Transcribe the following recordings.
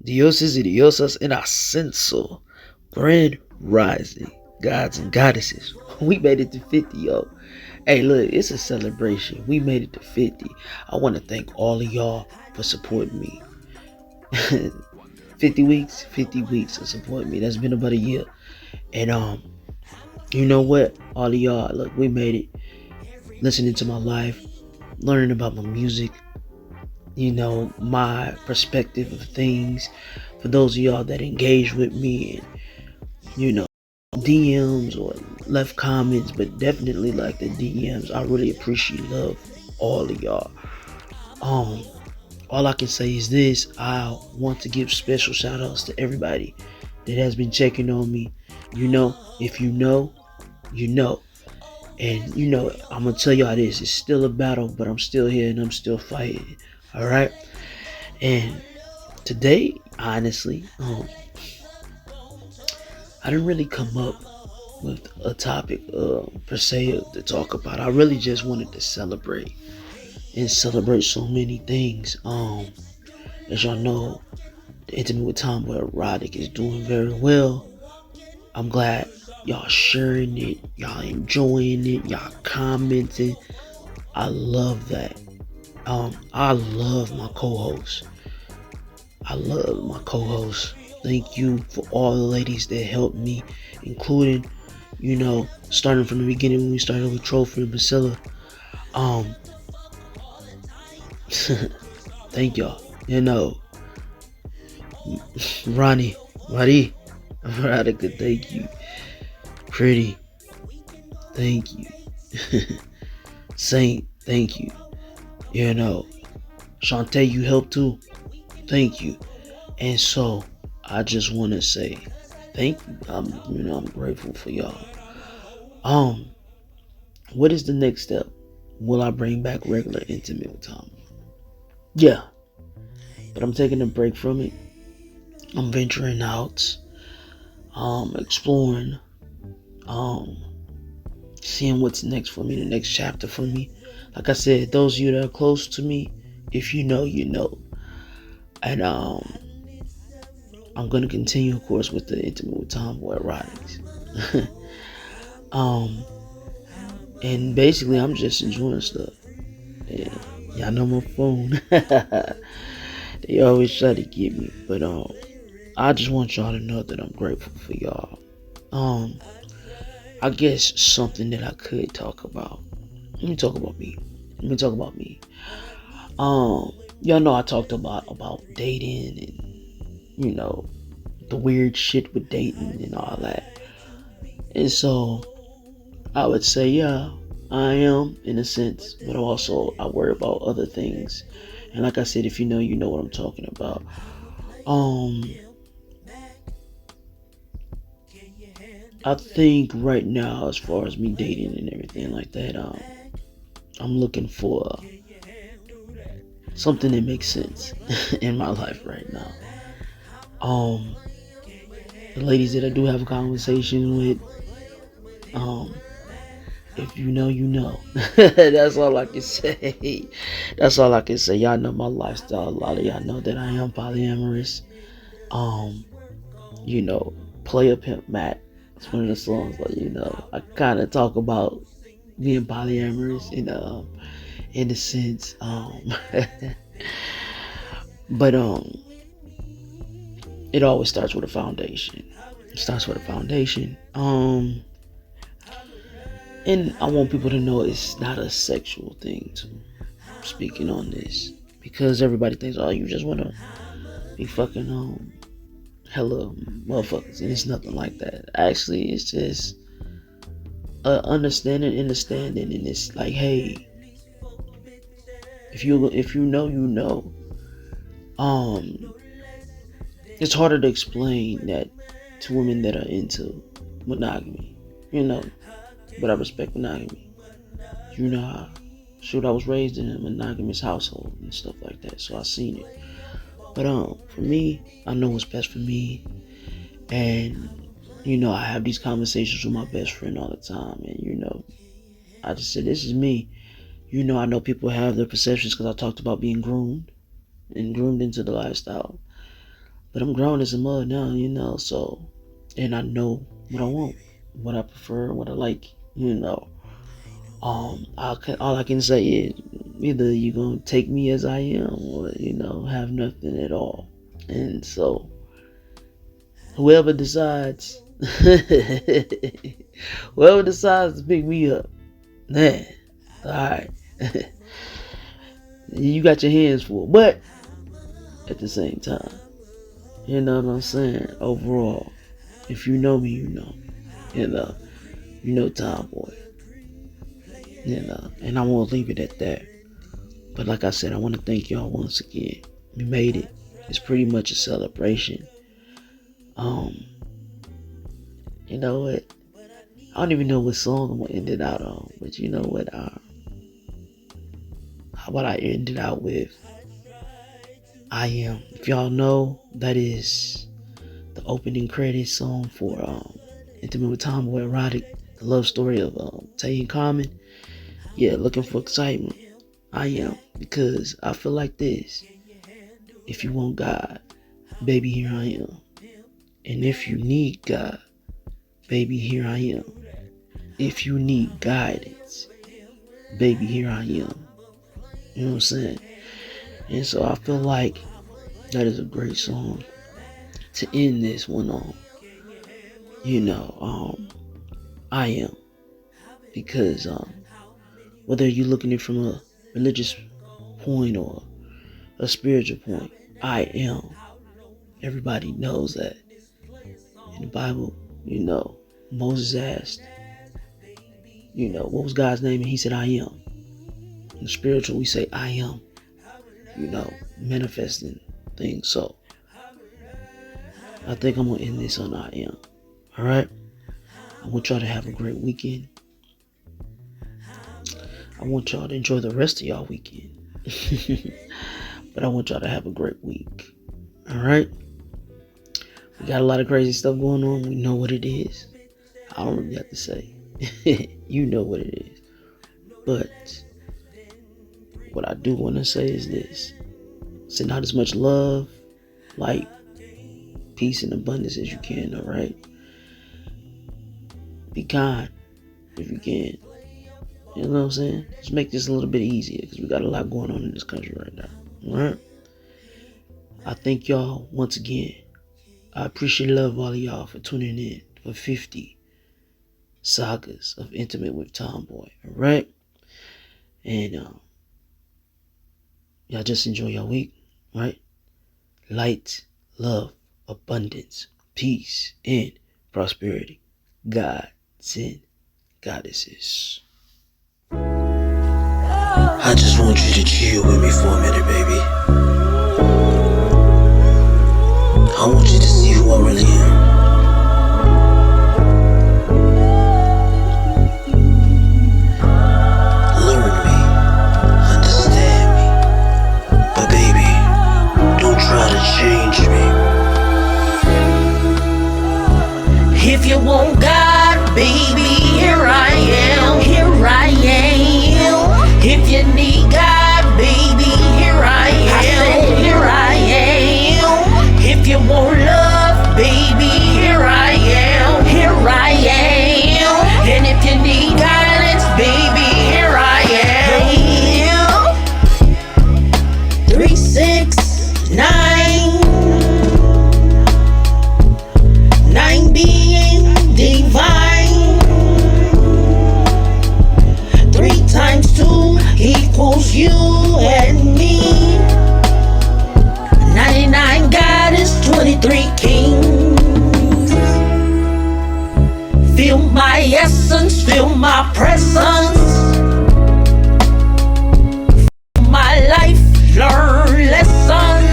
Dioses y diosas en ascenso. Grand rising. Gods and goddesses. We made it to 50, yo. Hey, look, it's a celebration. We made it to 50. I want to thank all of y'all for supporting me. 50 weeks of supporting me. That's been about a year. And you know what? All of y'all, look, we made it. Listening to my life, learning about my music, my perspective of things. For those of y'all that engage with me and, DMs or left comments, but definitely like the DMs, I really appreciate love all of y'all. Um, all I can say is this: I want to give special shout outs to everybody that has been checking on me. If you know, you know. And I'm gonna tell y'all this: it's still a battle, but I'm still here and I'm still fighting. All right. And today, honestly, I didn't really come up with a topic per se to talk about. I really just wanted to celebrate and celebrate so many things. As y'all know, the Intimate with TomBoi Erotic is doing very well. I'm glad y'all sharing it, y'all enjoying it, y'all commenting. I love that. I love my co-host. I love my co-host. Thank you for all the ladies that helped me, including, starting from the beginning when we started with Trophy and Priscilla. Um, thank y'all. Ronnie, Marie, Veronica, thank you. Pretty, thank you. Saint, thank you. Shantae, you helped too. Thank you. And so I just want to say thank you. I'm grateful for y'all. Um, what is the next step? Will I bring back regular intimate with Tom? Yeah, but I'm taking a break from it. I'm venturing out, exploring, um, seeing what's next for me, the next chapter for me. Like I said, those of you that are close to me, if you know, you know. And I'm gonna continue, of course, with the intimate with TomBoi Erotics. um, and basically, I'm just enjoying stuff. Yeah, y'all know my phone. They always try to get me, but I just want y'all to know that I'm grateful for y'all. Um, I guess something that I could talk about. Let me talk about me. Let me talk about me. Um, y'all know I talked about dating and the weird shit with dating and all that. And so I would say, yeah, I am in a sense, but also I worry about other things. And like I said, if you know, you know what I'm talking about. Um, I think right now, as far as me dating and everything like that, I'm looking for something that makes sense in my life right now. Um, the ladies that I do have a conversation with, um, if you know, you know. That's all I can say. That's all I can say. Y'all know my lifestyle. A lot of y'all know that I am polyamorous. Um, you know, Player Pimp Matt. It's one of the songs like, I kind of talk about being polyamorous in a sense. But it always starts with a foundation. It starts with a foundation. And I want people to know it's not a sexual thing too. Speaking on this, because everybody thinks, oh, you just wanna be fucking hella motherfuckers, and it's nothing like that. Actually, it's just understanding, and it's like, hey, if you know, you know. Um, it's harder to explain that to women that are into monogamy, you know. But I respect monogamy. How, shoot, I was raised in a monogamous household and stuff like that, so I seen it. But for me, I know what's best for me, and I have these conversations with my best friend all the time, and I just said this is me. I know people have their perceptions because I talked about being groomed and groomed into the lifestyle. But I'm grown as a mother now, so, and I know what I want, what I prefer, what I like. All I can say is either you're gonna take me as I am, or have nothing at all. And so, whoever decides, whoever decides to pick me up, man, all right, you got your hands full. But at the same time, you know what I'm saying? Overall, if you know me, you know TomBoi. And I won't leave it at that. But like I said, I want to thank y'all once again. We made it. It's pretty much a celebration. You know what? I don't even know what song I'm gonna end it out on, but you know what? How about I end it out with "I Am"? If y'all know, that is the opening credits song for "Intimate with TomBoi Erotic," the love story of Tay and Common. Yeah, looking for excitement. I am, because I feel like this. If you want God, baby, here I am. And if you need God, baby, here I am. If you need guidance, baby, here I am. You know what I'm saying? And so I feel like that is a great song to end this one on. I am. Because whether you're looking at it from a religious point or a spiritual point, I am. Everybody knows that. In the Bible, Moses asked, what was God's name? And he said, I am. In the spiritual, we say, I am. Manifesting things. So, I think I'm going to end this on I am. Alright? I want y'all to have a great weekend. I want y'all to enjoy the rest of y'all weekend. But I want y'all to have a great week. Alright? We got a lot of crazy stuff going on. We know what it is. I don't really have to say. You know what it is. But what I do want to say is this. Send out as much love, light, peace, and abundance as you can, alright? Be kind if you can. You know what I'm saying? Just make this a little bit easier, because we got a lot going on in this country right now. Alright? I thank y'all once again. I appreciate love all of y'all for tuning in for 50 sagas of Intimate with TomBoi. Alright? And y'all just enjoy your week. Right? Light, love, abundance, peace, and prosperity. God send goddesses. I just want you to chill with me for a minute, baby. I want you to see who I really am. Learn me, understand me, but baby, don't try to change me. If you want God, baby, here I am, here I am. If you need God, baby, here I am, here I am. If you want love, baby, here I am, here I am. And if you need guidance, baby, here I am. 3, 6, 9, 9 being divine. 3 times 2 equals you and me. 99 goddess, 23 kings. Feel my essence, feel my presence. Feel my life, learn lessons.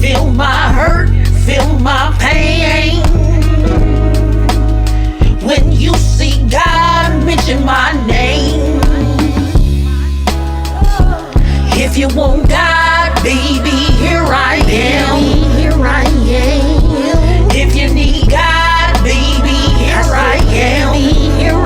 Feel my hurt, feel my pain. When you see God, mention my name. If you want God, baby, here I am, here I am. If you need God, baby, here I am, here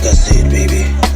I said, baby.